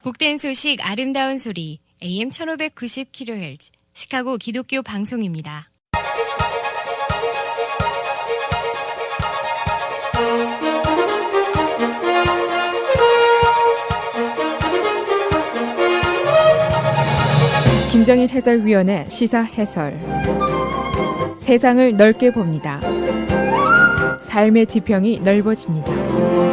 복된 소식 아름다운 소리 AM 1590kHz 시카고 기독교 방송입니다. 김정일 해설위원의 시사 해설. 세상을 넓게 봅니다. 삶의 지평이 넓어집니다.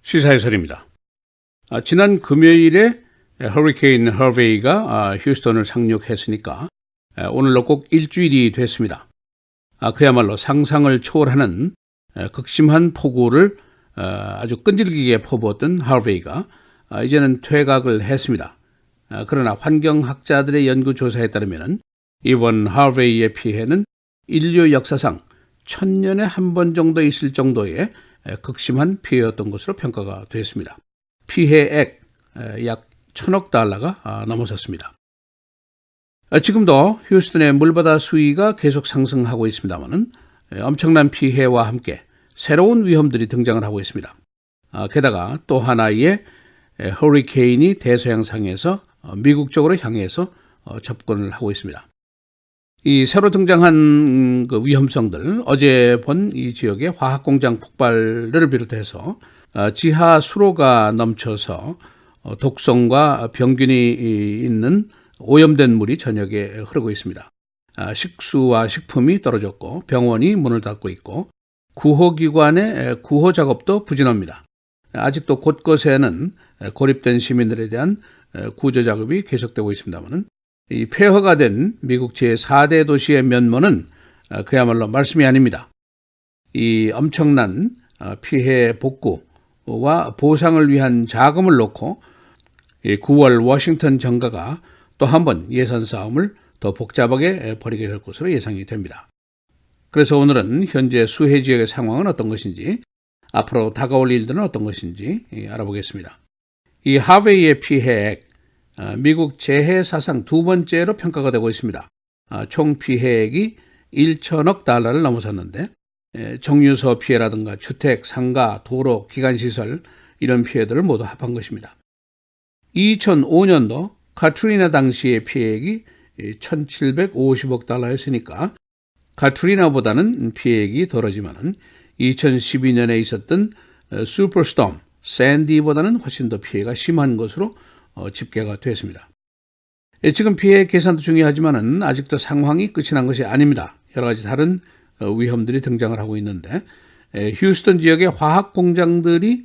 시사 해설입니다. 지난 금요일에 허리케인 허베이가 휴스턴을 상륙했으니까 오늘로 꼭 일주일이 됐습니다. 그야말로 상상을 초월하는 극심한 폭우를 아주 끈질기게 퍼부었던 하베이가 이제는 퇴각을 했습니다. 그러나 환경학자들의 연구조사에 따르면 이번 하베이의 피해는 인류 역사상 1000년에 한 번 정도 있을 정도의 극심한 피해였던 것으로 평가가 됐습니다. 피해액 약 1000억 달러가 넘어섰습니다. 지금도 휴스턴의 물바다 수위가 계속 상승하고 있습니다만 엄청난 피해와 함께 새로운 위험들이 등장을 하고 있습니다. 게다가 또 하나의 허리케인이 대서양상에서 미국 쪽으로 향해서 접근을 하고 있습니다. 이 새로 등장한 그 위험성들, 어제 본 이 지역의 화학공장 폭발을 비롯해서 지하 수로가 넘쳐서 독성과 병균이 있는 오염된 물이 전역에 흐르고 있습니다. 식수와 식품이 떨어졌고 병원이 문을 닫고 있고 구호기관의 구호 작업도 부진합니다. 아직도 곳곳에는 고립된 시민들에 대한 구조 작업이 계속되고 있습니다만 이 폐허가 된 미국 제4대 도시의 면모는 그야말로 말씀이 아닙니다. 이 엄청난 피해 복구와 보상을 위한 자금을 놓고 9월 워싱턴 정가가 또 한 번 예산 싸움을 더 복잡하게 벌이게 될 것으로 예상이 됩니다. 그래서 오늘은 현재 수해 지역의 상황은 어떤 것인지, 앞으로 다가올 일들은 어떤 것인지 알아보겠습니다. 이 하베이의 피해액, 미국 재해 사상 두 번째로 평가가 되고 있습니다. 총 피해액이 1천억 달러를 넘어섰는데 정유소 피해라든가 주택, 상가, 도로, 기관시설 이런 피해들을 모두 합한 것입니다. 2005년도 카트리나 당시의 피해액이 1750억 달러였으니까 카트리나보다는 피해액이 덜하지만 2012년에 있었던 슈퍼스톰 샌디보다는 훨씬 더 피해가 심한 것으로 집계가 됐습니다. 지금 피해 계산도 중요하지만 아직도 상황이 끝이 난 것이 아닙니다. 여러 가지 다른 위험들이 등장을 하고 있는데 휴스턴 지역에 화학 공장들이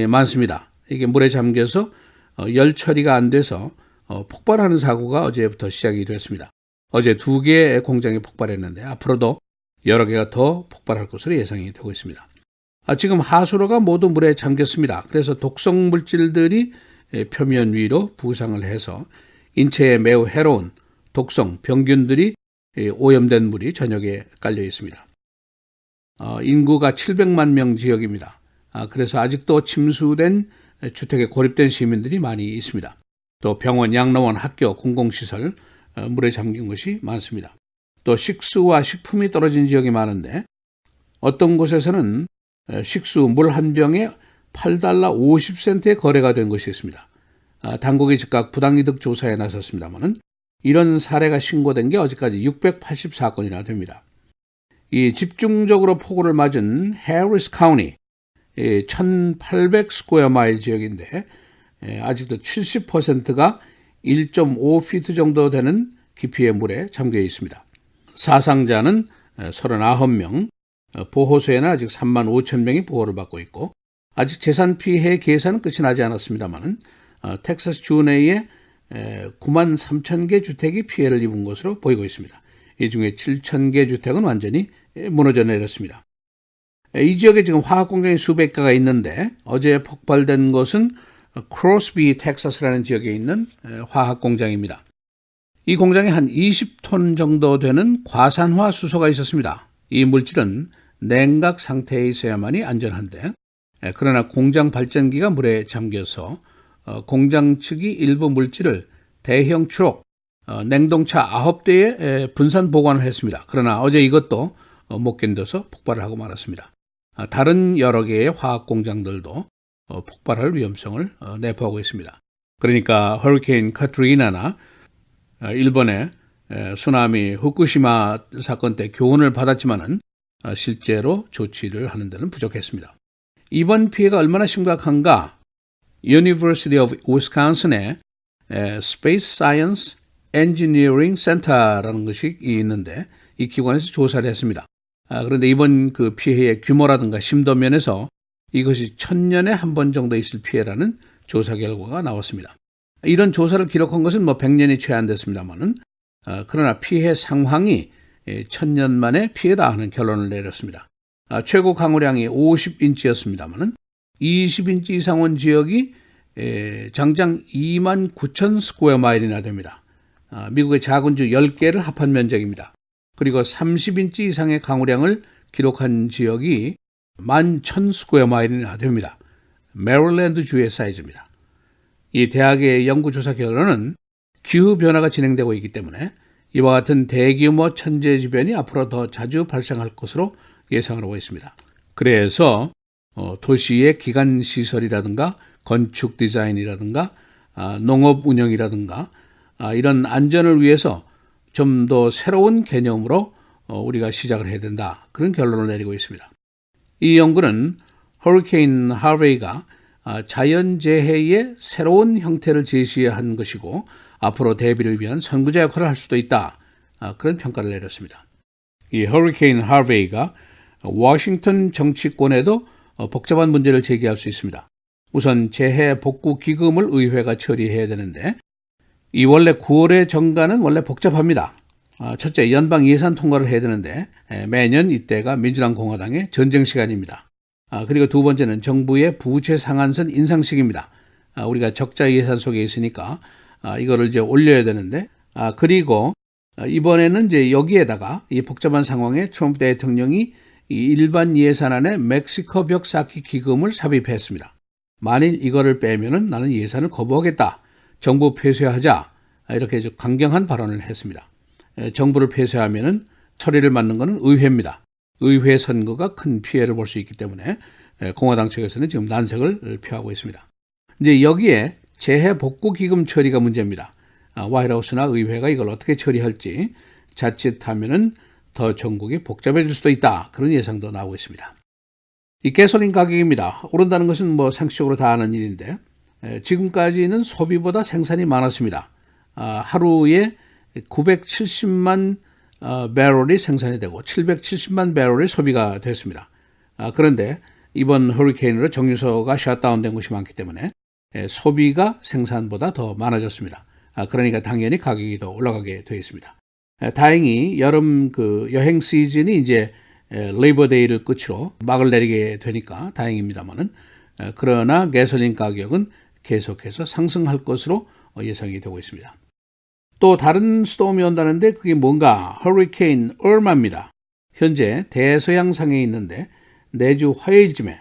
많습니다. 이게 물에 잠겨서 열 처리가 안 돼서 폭발하는 사고가 어제부터 시작이 됐습니다. 어제 2개의 공장이 폭발했는데 앞으로도 여러 개가 더 폭발할 것으로 예상이 되고 있습니다. 지금 하수로가 모두 물에 잠겼습니다. 그래서 독성 물질들이 표면 위로 부상을 해서 인체에 매우 해로운 독성 병균들이 오염된 물이 전역에 깔려 있습니다. 인구가 700만 명 지역입니다. 그래서 아직도 침수된 주택에 고립된 시민들이 많이 있습니다. 또 병원, 양로원, 학교, 공공시설 물에 잠긴 것이 많습니다. 또 식수와 식품이 떨어진 지역이 많은데 어떤 곳에서는 식수 물 한 병에 $8 50센트에 거래가 된 것이 있습니다. 당국이 즉각 부당이득 조사에 나섰습니다만 이런 사례가 신고된 게 어제까지 680사건이나 됩니다. 이 집중적으로 폭우를 맞은 해리스 카운티 1800 스퀘어 마일 지역인데 아직도 70%가 1.5피트 정도 되는 깊이의 물에 잠겨 있습니다. 사상자는 39명, 보호소에는 아직 3만 5천 명이 보호를 받고 있고 아직 재산 피해 계산은 끝이 나지 않았습니다만 텍사스 주 내에 9만 3천 개 주택이 피해를 입은 것으로 보이고 있습니다. 이 중에 7천 개 주택은 완전히 무너져 내렸습니다. 이 지역에 지금 화학공장이 수백 개가 있는데 어제 폭발된 것은 크로스비 텍사스라는 지역에 있는 화학공장입니다. 이 공장에 한 20톤 정도 되는 과산화 수소가 있었습니다. 이 물질은 냉각 상태에 있어야만이 안전한데 그러나 공장 발전기가 물에 잠겨서 공장 측이 일부 물질을 대형 트럭, 냉동차 9대에 분산 보관을 했습니다. 그러나 어제 이것도 못 견뎌서 폭발을 하고 말았습니다. 다른 여러 개의 화학 공장들도 폭발할 위험성을 내포하고 있습니다. 그러니까 허리케인 카트리나나 일본의 쓰나미 후쿠시마 사건 때 교훈을 받았지만은 실제로 조치를 하는 데는 부족했습니다. 이번 피해가 얼마나 심각한가? University of Wisconsin의 Space Science Engineering Center라는 것이 있는데 이 기관에서 조사를 했습니다. 그런데 이번 그 피해의 규모라든가 심도 면에서 이것이 1000년에 한 번 정도 있을 피해라는 조사 결과가 나왔습니다. 이런 조사를 기록한 것은 100년이 채 안 됐습니다만은 그러나 피해 상황이 1000년 만에 피해다 하는 결론을 내렸습니다. 최고 강우량이 50인치였습니다만은 20인치 이상 온 지역이 장장 29,000 스퀘어 마일이나 됩니다. 미국의 작은 주 10개를 합한 면적입니다. 그리고 30인치 이상의 강우량을 기록한 지역이 11,000 스퀘어 마일이나 됩니다. 메릴랜드 주의 사이즈입니다. 이 대학의 연구조사 결론은 기후변화가 진행되고 있기 때문에 이와 같은 대규모 천재지변이 앞으로 더 자주 발생할 것으로 예상을 하고 있습니다. 그래서 도시의 기간시설이라든가 건축 디자인이라든가 농업 운영이라든가 이런 안전을 위해서 좀 더 새로운 개념으로 우리가 시작을 해야 된다. 그런 결론을 내리고 있습니다. 이 연구는 허리케인 하베이가 자연재해의 새로운 형태를 제시한 것이고 앞으로 대비를 위한 선구자 역할을 할 수도 있다. 그런 평가를 내렸습니다. 이 허리케인 하베이가 워싱턴 정치권에도 복잡한 문제를 제기할 수 있습니다. 우선 재해 복구 기금을 의회가 처리해야 되는데 이 원래 9월의 정가는 원래 복잡합니다. 첫째, 연방 예산 통과를 해야 되는데 매년 이때가 민주당 공화당의 전쟁 시간입니다. 그리고 두 번째는 정부의 부채 상한선 인상 시기입니다. 우리가 적자 예산 속에 있으니까 이거를 이제 올려야 되는데 그리고 이번에는 이제 여기에다가 이 복잡한 상황에 트럼프 대통령이 이 일반 예산안에 멕시코 벽 쌓기 기금을 삽입했습니다. 만일 이거를 빼면은 나는 예산을 거부하겠다. 정부 폐쇄하자. 이렇게 강경한 발언을 했습니다. 정부를 폐쇄하면은 처리를 맡는 것은 의회입니다. 의회 선거가 큰 피해를 볼 수 있기 때문에 공화당 측에서는 지금 난색을 표하고 있습니다. 이제 여기에 재해 복구 기금 처리가 문제입니다. 화이트하우스나 의회가 이걸 어떻게 처리할지 자칫하면은 더 전국이 복잡해질 수도 있다. 그런 예상도 나오고 있습니다. 이 가솔린 가격입니다. 오른다는 것은 뭐 상식적으로 다 아는 일인데 지금까지는 소비보다 생산이 많았습니다. 하루에 970만 배럴이 생산이 되고 770만 배럴이 소비가 됐습니다. 그런데 이번 허리케인으로 정유소가 셧다운된 곳이 많기 때문에 소비가 생산보다 더 많아졌습니다. 그러니까 당연히 가격이 더 올라가게 되어 있습니다. 다행히 여름 그 여행 시즌이 이제 레이버데이를 끝으로 막을 내리게 되니까 다행입니다만은 그러나 가솔린 가격은 계속해서 상승할 것으로 예상이 되고 있습니다. 또 다른 스톰이 온다는데 그게 뭔가 허리케인 얼마입니다. 현재 대서양상에 있는데 내주 화요일쯤에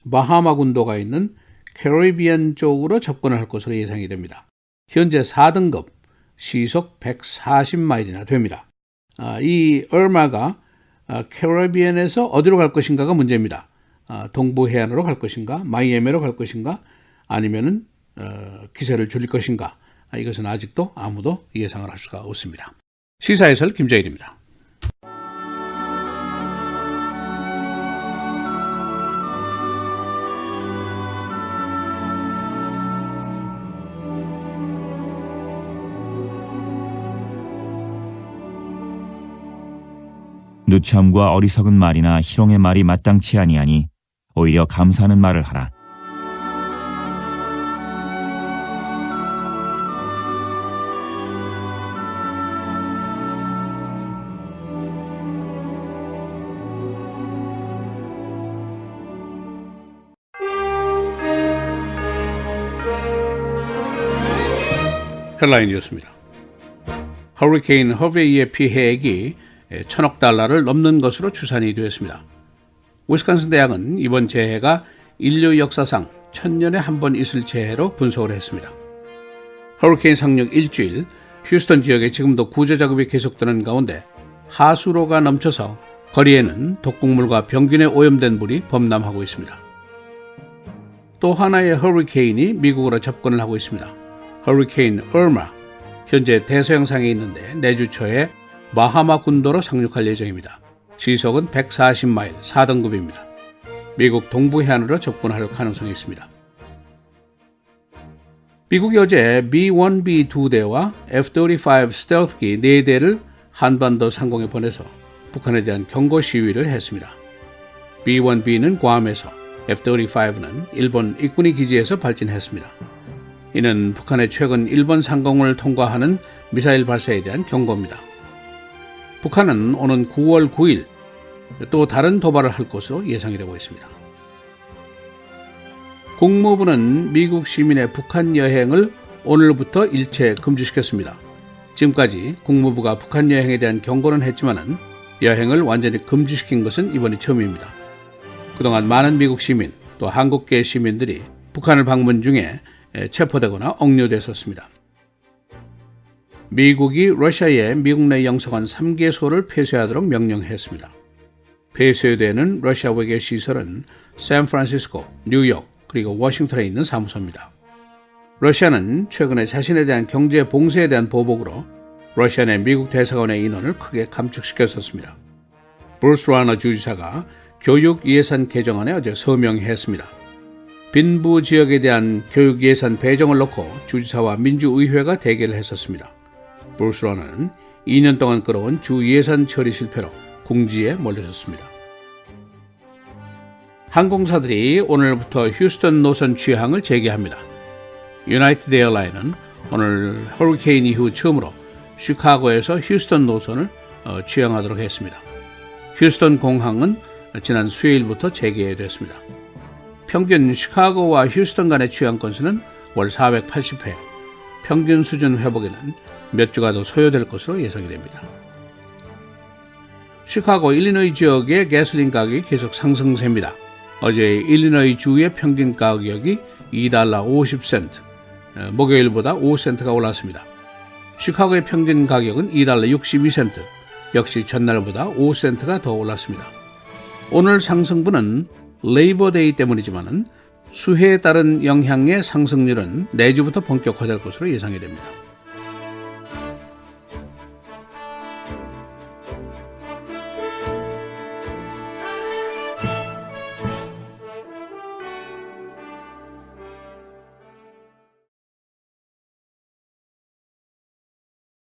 바하마 군도가 있는 캐리비안 쪽으로 접근을 할 것으로 예상이 됩니다. 현재 4등급 시속 140마일이나 됩니다. 이 얼마가 캐리비안에서 어디로 갈 것인가가 문제입니다. 동부 해안으로 갈 것인가, 마이애미로 갈 것인가, 아니면은 기세를 줄일 것인가. 이것은 아직도 아무도 예상을 할 수가 없습니다. 시사해설 김정일입니다. 누참과 어리석은 말이나 희롱의 말이 마땅치 아니하니 오히려 감사하는 말을 하라. 헬라인 뉴스입니다. 허리케인 허베이의 피해액이 1,000억 달러를 넘는 것으로 추산이 되었습니다. 위스콘신 대학은 이번 재해가 인류 역사상 1000년에 한 번 있을 재해로 분석을 했습니다. 허리케인 상륙 일주일, 휴스턴 지역에 지금도 구조 작업이 계속되는 가운데 하수로가 넘쳐서 거리에는 독극물과 병균에 오염된 물이 범람하고 있습니다. 또 하나의 허리케인이 미국으로 접근을 하고 있습니다. 허리케인 얼마, 현재 대서양상에 있는데 내주 초에 마하마 군도로 상륙할 예정입니다. 시속은 140마일, 4등급입니다. 미국 동부 해안으로 접근할 가능성이 있습니다. 미국이 어제 B-1B 2대와 F-35 스텔스기 4대를 한반도 상공에 보내서 북한에 대한 경고 시위를 했습니다. B-1B는 괌에서, F-35는 일본 일군이 기지에서 발진했습니다. 이는 북한의 최근 일본 상공을 통과하는 미사일 발사에 대한 경고입니다. 북한은 오는 9월 9일 또 다른 도발을 할 것으로 예상이 되고 있습니다. 국무부는 미국 시민의 북한 여행을 오늘부터 일체 금지시켰습니다. 지금까지 국무부가 북한 여행에 대한 경고는 했지만은 여행을 완전히 금지시킨 것은 이번이 처음입니다. 그동안 많은 미국 시민 또 한국계 시민들이 북한을 방문 중에 체포되거나 억류됐었습니다. 미국이 러시아에 미국 내 영사관 3개소를 폐쇄하도록 명령했습니다. 폐쇄되는 러시아 외교 시설은 샌프란시스코, 뉴욕, 그리고 워싱턴에 있는 사무소입니다. 러시아는 최근에 자신에 대한 경제 봉쇄에 대한 보복으로 러시아 내 미국 대사관의 인원을 크게 감축시켰었습니다. 브루스 라너 주지사가 교육 예산 개정안에 어제 서명했습니다. 빈부 지역에 대한 교육 예산 배정을 놓고 주지사와 민주의회가 대결을 했었습니다. 브루스 라너는 2년 동안 끌어온 주 예산 처리 실패로 궁지에 몰려섰습니다. 항공사들이 오늘부터 휴스턴 노선 취항을 재개합니다. 유나이티드 에어라인은 오늘 허리케인 이후 처음으로 시카고에서 휴스턴 노선을 취항하도록 했습니다. 휴스턴 공항은 지난 수요일부터 재개됐습니다. 평균 시카고와 휴스턴 간의 취항 건수는 월 480회, 평균 수준 회복에는 몇 주가 더 소요될 것으로 예상이 됩니다. 시카고 일리노이 지역의 가솔린 가격이 계속 상승세입니다. 어제 일리노이 주의 평균 가격이 $2 50센트, 목요일보다 5센트가 올랐습니다. 시카고의 평균 가격은 $2 62센트, 역시 전날보다 5센트가 더 올랐습니다. 오늘 상승분은 레이버데이 때문이지만 수해에 따른 영향의 상승률은 내주부터 본격화될 것으로 예상이 됩니다.